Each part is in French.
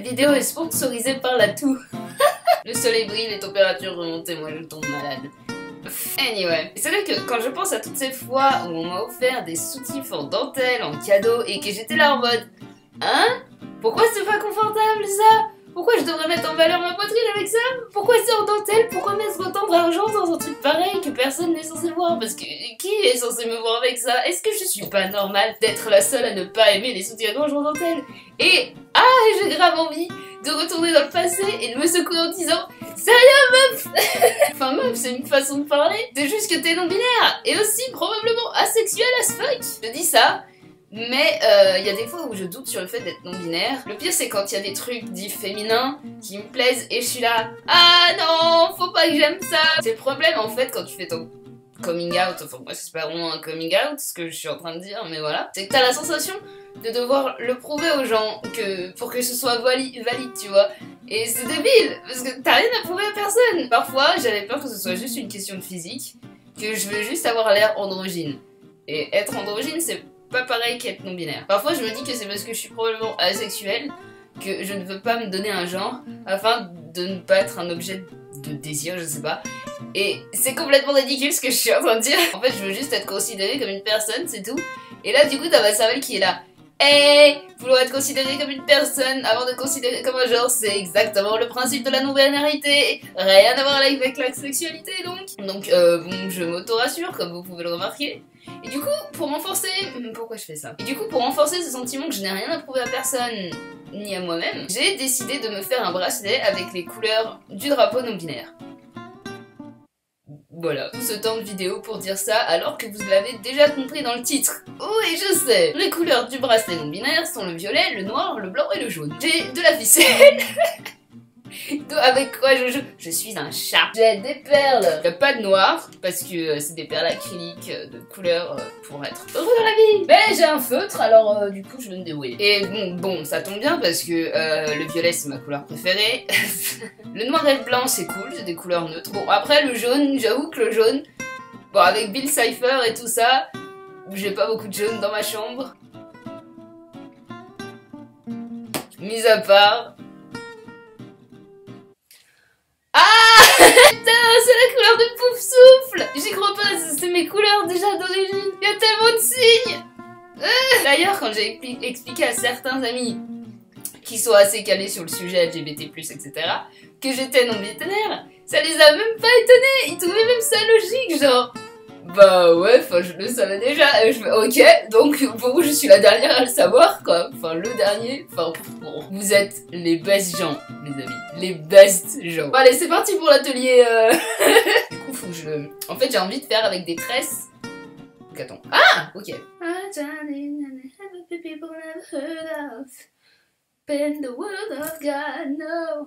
vidéo est sponsorisée par la toux. Le soleil brille, les températures remontent et moi je tombe malade. Anyway, c'est vrai que quand je pense à toutes ces fois où on m'a offert des soutifs en dentelle, en cadeau, et que j'étais là en mode hein? Pourquoi c'est pas confortable ça? Pourquoi je devrais mettre en valeur ma poitrine avec ça? Pourquoi c'est en dentelle? Pourquoi mettre autant d'argent dans un truc pareil que personne n'est censé voir? Parce que qui est censé me voir avec ça? Est-ce que je suis pas normale d'être la seule à ne pas aimer les soutiens-gorge en dentelle? Et j'ai grave envie de retourner dans le passé et de me secouer en disant c'est rien meuf. Enfin meuf, c'est une façon de parler, c'est juste que t'es non-binaire et aussi probablement asexuel as fuck. Je dis ça, mais il y a des fois où je doute sur le fait d'être non-binaire. Le pire c'est quand il y a des trucs dits féminins qui me plaisent et je suis là ah non, faut pas que j'aime ça. C'est le problème en fait quand tu fais ton coming out, enfin moi c'est pas vraiment un coming out ce que je suis en train de dire, mais voilà, c'est que t'as la sensation de devoir le prouver aux gens pour que ce soit valide, tu vois. Et c'est débile, parce que t'as rien à prouver à personne. Parfois, j'avais peur que ce soit juste une question de physique, que je veux juste avoir l'air androgyne. Et être androgyne, c'est pas pareil qu'être non-binaire. Parfois, je me dis que c'est parce que je suis probablement asexuelle que je ne veux pas me donner un genre, afin de ne pas être un objet de désir, je sais pas. Et c'est complètement ridicule ce que je suis en train de dire. En fait, je veux juste être considérée comme une personne, c'est tout. Et là, du coup, t'as ma cervelle qui est là. Vouloir être considéré comme une personne avant de considérer comme un genre, c'est exactement le principe de la non-binarité. Rien à voir avec la sexualité, donc. Donc, bon, je m'auto-rassure, comme vous pouvez le remarquer. Et du coup, pour renforcer... Pourquoi je fais ça? Et du coup, pour renforcer ce sentiment que je n'ai rien à prouver à personne, ni à moi-même, j'ai décidé de me faire un bracelet avec les couleurs du drapeau non-binaire. Voilà, tout ce temps de vidéo pour dire ça alors que vous l'avez déjà compris dans le titre. Oui, je sais. Les couleurs du bracelet non-binaire sont le violet, le noir, le blanc et le jaune. J'ai de la ficelle. Avec quoi je joue? Je suis un chat. J'ai des perles. Il n'y a pas de noir parce que c'est des perles acryliques de couleur pour être heureux dans la vie. Mais j'ai un feutre alors du coup je vais me débrouiller. Et bon, ça tombe bien parce que le violet c'est ma couleur préférée. Le noir et le blanc c'est cool, c'est des couleurs neutres. Bon après le jaune, j'avoue que le jaune, bon avec Bill Cipher et tout ça, j'ai pas beaucoup de jaune dans ma chambre. Mis à part... Putain, c'est la couleur de Pouf Souffle. J'y crois pas, c'est mes couleurs déjà d'origine. Il y a tellement de signes. D'ailleurs, quand j'ai expliqué à certains amis qui sont assez calés sur le sujet LGBT+, etc., que j'étais non-binaire, ça les a même pas étonnés. Ils trouvaient même ça logique, genre... Bah ouais, enfin je le savais déjà, et je fais ok, donc pour vous je suis la dernière à le savoir quoi, enfin le dernier, enfin bon, vous êtes les best gens les amis, les best gens. Bon, allez c'est parti pour l'atelier Du coup faut que je... En fait j'ai envie de faire avec des tresses, donc attends, ah ok.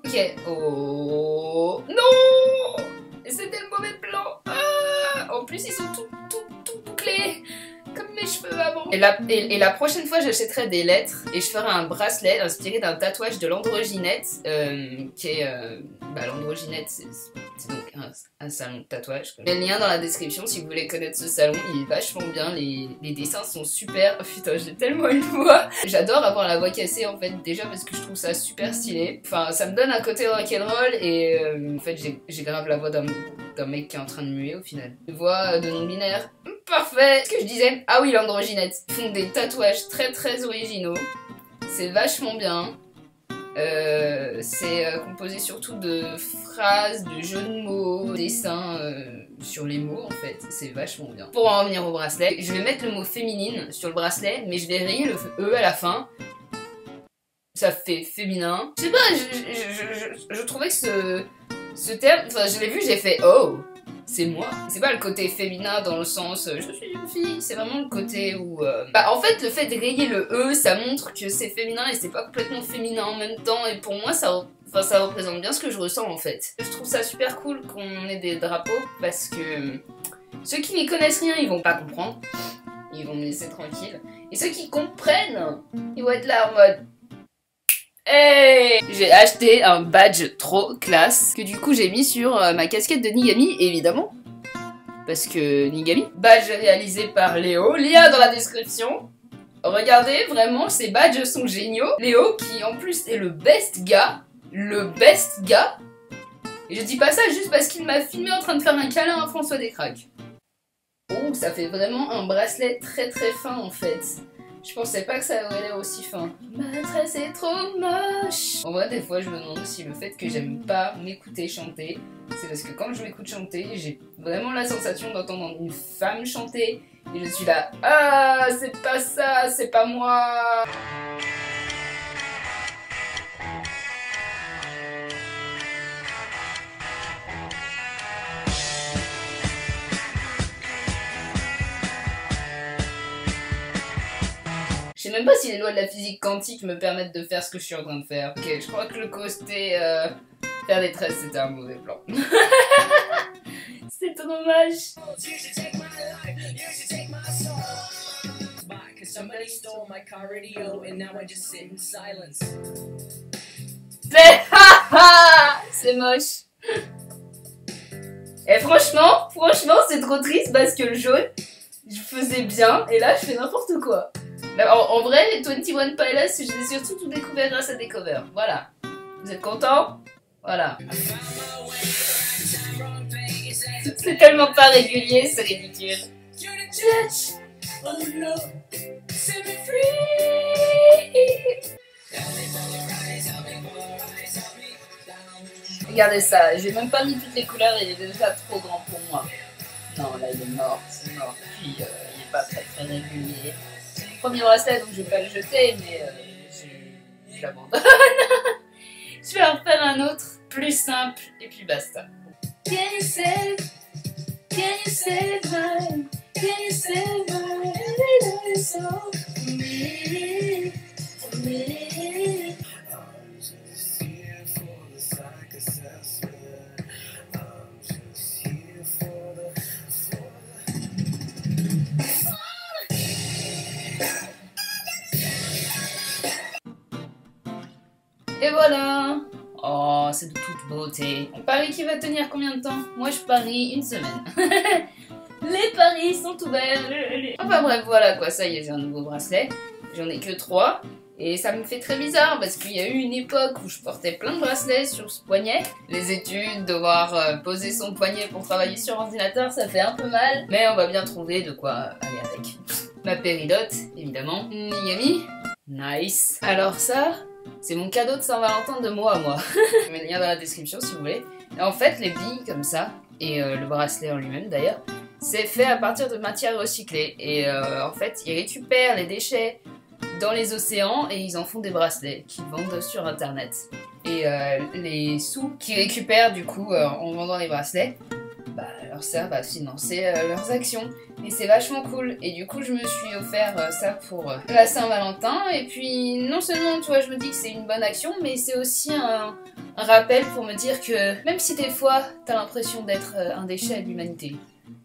Ok, oh non, c'était le mauvais plan. En plus ils sont tout bouclés comme mes cheveux avant. Et la prochaine fois j'achèterai des lettres et je ferai un bracelet inspiré d'un tatouage de l'Androgynette qui est... l'Androgynette c'est donc un salon de tatouage. Il y a le lien dans la description si vous voulez connaître ce salon, il est vachement bien, les dessins sont super. Oh, putain j'ai tellement une voix. J'adore avoir la voix cassée en fait, déjà parce que je trouve ça super stylé. Enfin ça me donne un côté rock'n'roll et en fait j'ai grave la voix d'un mec qui est en train de muer au final. Une voix de non-binaire. Parfait. Ce que je disais, ah oui l'Androgynette. Ils font des tatouages très originaux. C'est vachement bien. C'est composé surtout de phrases, de jeux de mots, dessins sur les mots en fait, c'est vachement bien. Pour en revenir au bracelet, je vais mettre le mot féminine sur le bracelet, mais je vais rayer le E à la fin. Ça fait féminin. Je sais pas, je trouvais que ce terme, enfin je l'ai vu, j'ai fait oh, c'est moi. C'est pas le côté féminin dans le sens je suis une fille, c'est vraiment le côté où... en fait le fait de rayer le E ça montre que c'est féminin et c'est pas complètement féminin en même temps et pour moi ça représente bien ce que je ressens en fait. Je trouve ça super cool qu'on ait des drapeaux parce que ceux qui n'y connaissent rien ils vont pas comprendre, ils vont me laisser tranquille et ceux qui comprennent ils vont être là en mode hey, j'ai acheté un badge trop classe que du coup j'ai mis sur ma casquette de Nigami évidemment parce que Nigami, badge réalisé par Léo, lien dans la description. Regardez, vraiment, ces badges sont géniaux. Léo, qui en plus est le best gars. Le best gars. Et je dis pas ça juste parce qu'il m'a filmé en train de faire un câlin à François Descraques. Oh, ça fait vraiment un bracelet très très fin en fait. Je pensais pas que ça aurait l'air aussi fin. Maîtresse est trop moche. En vrai, des fois, je me demande si le fait que j'aime pas m'écouter chanter, c'est parce que quand je m'écoute chanter, j'ai vraiment la sensation d'entendre une femme chanter. Et je suis là, ah, c'est pas ça, c'est pas moi. Je sais même pas si les lois de la physique quantique me permettent de faire ce que je suis en train de faire. Ok, je crois que le côté faire des tresses, c'était un mauvais plan. C'est dommage. C'est moche. Et franchement, c'est trop triste parce que le jaune, je faisais bien et là, je fais n'importe quoi. En vrai, les 21 Pilots, je les ai surtout tout découvert grâce à des covers. Voilà. Vous êtes contents? Voilà. C'est tellement pas régulier, c'est ridicule. Regardez ça, j'ai même pas mis toutes les couleurs, il est déjà trop grand pour moi. Non, là il est mort, c'est mort. Puis il est pas très très régulier. C'est mon premier bracelet donc je vais pas le jeter, mais je l'abandonne. Je vais en faire un autre, plus simple, et puis basta. Can you save my, can you save my little soul for me, for me. Et voilà. Oh, c'est de toute beauté. On parie qui va tenir combien de temps? Moi, je parie une semaine. Les paris sont ouverts. Enfin bref, voilà quoi, ça y est, j'ai un nouveau bracelet. J'en ai que 3. Et ça me fait très bizarre parce qu'il y a eu une époque où je portais plein de bracelets sur ce poignet. Les études, devoir poser son poignet pour travailler sur ordinateur, ça fait un peu mal. Mais on va bien trouver de quoi aller avec. Ma péridote, évidemment. Yummy. Nice. Alors ça, c'est mon cadeau de Saint-Valentin de moi à moi. Je mets le lien dans la description si vous voulez. Et en fait, les billes comme ça, et le bracelet en lui-même d'ailleurs, c'est fait à partir de matières recyclées. Et en fait, ils récupèrent les déchets dans les océans et ils en font des bracelets qu'ils vendent sur internet. Et les sous qu'ils récupèrent du coup en vendant les bracelets, bah, leur servent à financer leurs actions. Et c'est vachement cool. Et du coup, je me suis offert ça pour la Saint-Valentin. Et puis, non seulement, tu vois, je me dis que c'est une bonne action, mais c'est aussi un rappel pour me dire que même si des fois, t'as l'impression d'être un déchet de l'humanité,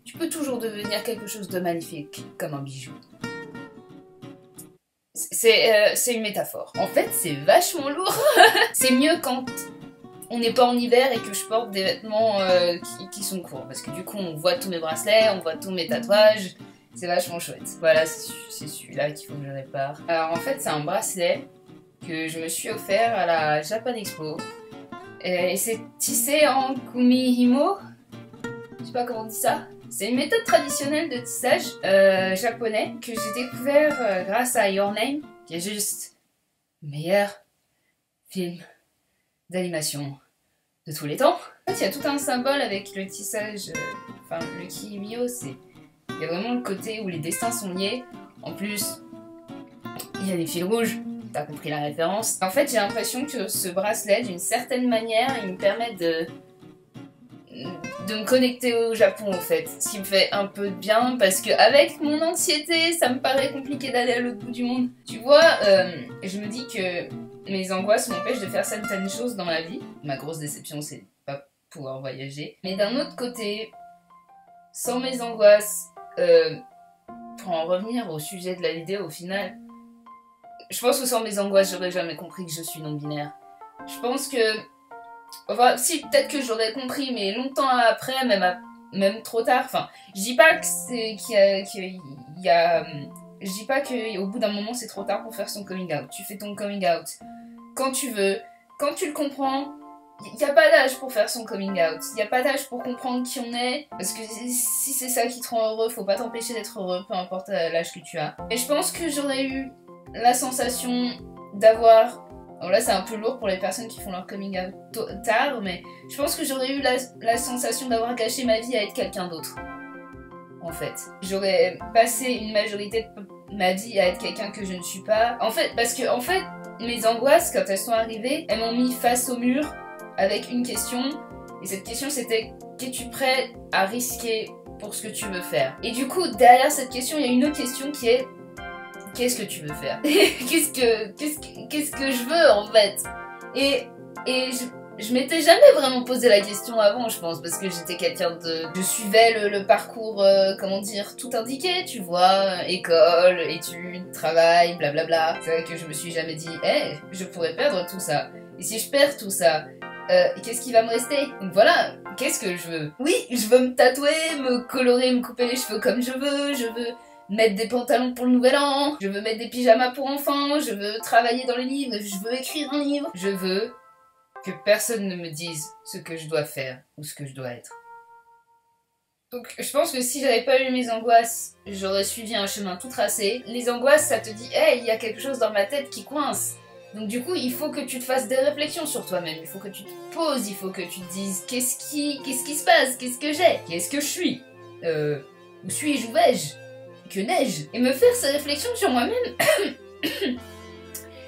tu peux toujours devenir quelque chose de magnifique, comme un bijou. C'est une métaphore. En fait, c'est vachement lourd. C'est mieux quand on n'est pas en hiver et que je porte des vêtements qui sont courts. Parce que du coup, on voit tous mes bracelets, on voit tous mes tatouages. C'est vachement chouette. Voilà, c'est celui-là qu'il faut que je répare. Alors en fait, c'est un bracelet que je me suis offert à la Japan Expo. Et c'est tissé en kumihimo. Je sais pas comment on dit ça. C'est une méthode traditionnelle de tissage japonais que j'ai découvert grâce à Your Name, qui est juste le meilleur film d'animation de tous les temps. En fait, il y a tout un symbole avec le tissage, enfin le kiimyo, il y a vraiment le côté où les destins sont liés. En plus, il y a des fils rouges, t'as compris la référence. En fait, j'ai l'impression que ce bracelet, d'une certaine manière, il me permet de me connecter au Japon en fait, ce qui me fait un peu de bien parce que avec mon anxiété, ça me paraît compliqué d'aller à l'autre bout du monde. Tu vois, je me dis que mes angoisses m'empêchent de faire certaines choses dans ma vie. Ma grosse déception, c'est de pas pouvoir voyager. Mais d'un autre côté, sans mes angoisses, pour en revenir au sujet de la vidéo au final, je pense que sans mes angoisses, j'aurais jamais compris que je suis non-binaire. Je pense que enfin, si, peut-être que j'aurais compris, mais longtemps après, même trop tard. Enfin, je dis pas que qu'il y a Je dis pas qu'au bout d'un moment c'est trop tard pour faire son coming out. Tu fais ton coming out quand tu veux, quand tu le comprends. Y a pas d'âge pour faire son coming out. Y a pas d'âge pour comprendre qui on est. Parce que si c'est ça qui te rend heureux, faut pas t'empêcher d'être heureux, peu importe l'âge que tu as. Et je pense que j'aurais eu la sensation d'avoir... Bon là c'est un peu lourd pour les personnes qui font leur coming out tard, mais je pense que j'aurais eu la sensation d'avoir gâché ma vie à être quelqu'un d'autre. En fait. J'aurais passé une majorité de ma vie à être quelqu'un que je ne suis pas. En fait, parce que en fait, mes angoisses, quand elles sont arrivées, elles m'ont mis face au mur avec une question. Et cette question c'était, qu'es-tu prêt à risquer pour ce que tu veux faire? Et du coup, derrière cette question, il y a une autre question qui est, qu'est-ce que tu veux faire? Qu'est-ce que je veux en fait? Et je m'étais jamais vraiment posé la question avant, je pense, parce que j'étais quelqu'un de... Je suivais le parcours, comment dire, tout indiqué, tu vois, école, études, travail, blablabla. C'est vrai que je me suis jamais dit, hey, je pourrais perdre tout ça. Et si je perds tout ça, qu'est-ce qui va me rester? Donc voilà, qu'est-ce que je veux? Oui, je veux me tatouer, me colorer, me couper les cheveux comme je veux mettre des pantalons pour le nouvel an, je veux mettre des pyjamas pour enfants, je veux travailler dans les livres, je veux écrire un livre, je veux que personne ne me dise ce que je dois faire ou ce que je dois être. Donc je pense que si j'avais pas eu mes angoisses, j'aurais suivi un chemin tout tracé. Les angoisses, ça te dit, hey, il y a quelque chose dans ma tête qui coince. Donc du coup, il faut que tu te fasses des réflexions sur toi-même, il faut que tu te poses, il faut que tu te dises, qu'est-ce qui se passe, qu'est-ce que j'ai, qu'est-ce que je suis, où suis-je, où vais-je, que n'ai-je? Et me faire ces réflexions sur moi-même,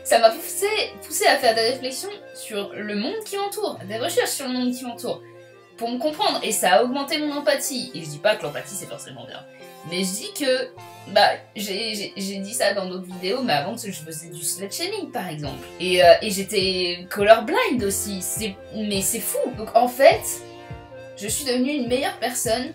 ça m'a poussé à faire des réflexions sur le monde qui m'entoure, des recherches sur le monde qui m'entoure, pour me comprendre, et ça a augmenté mon empathie. Et je dis pas que l'empathie c'est forcément bien, mais je dis que, bah, j'ai dit ça dans d'autres vidéos, mais avant je faisais du slut shaming par exemple. Et j'étais colorblind aussi, mais c'est fou. Donc en fait, je suis devenue une meilleure personne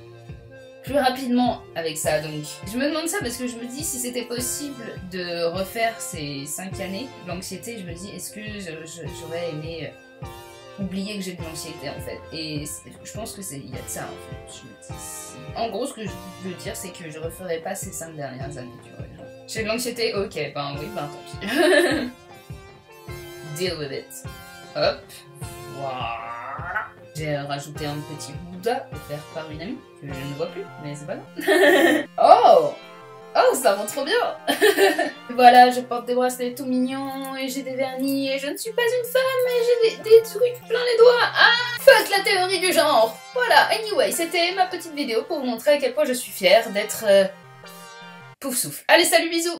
plus rapidement avec ça. Donc je me demande ça parce que je me dis si c'était possible de refaire ces 5 années d'anxiété, je me dis est-ce que j'aurais aimé oublier que j'ai de l'anxiété en fait. Et je pense que il y a de ça en fait. Je me dis, en gros ce que je veux dire c'est que je referais pas ces 5 dernières années, tu vois. J'ai de l'anxiété, ok, ben oui, ben tant pis. Deal with it. Hop, voilà. J'ai rajouté un petit Bouddha offert par une amie, que je ne vois plus, mais c'est pas grave. Oh! Oh, ça va trop bien. Voilà, je porte des bracelets tout mignons, et j'ai des vernis, et je ne suis pas une femme, et j'ai des trucs plein les doigts. Ah! Fuck la théorie du genre! Voilà, anyway, c'était ma petite vidéo pour vous montrer à quel point je suis fière d'être... pouf souffle. Allez, salut, bisous!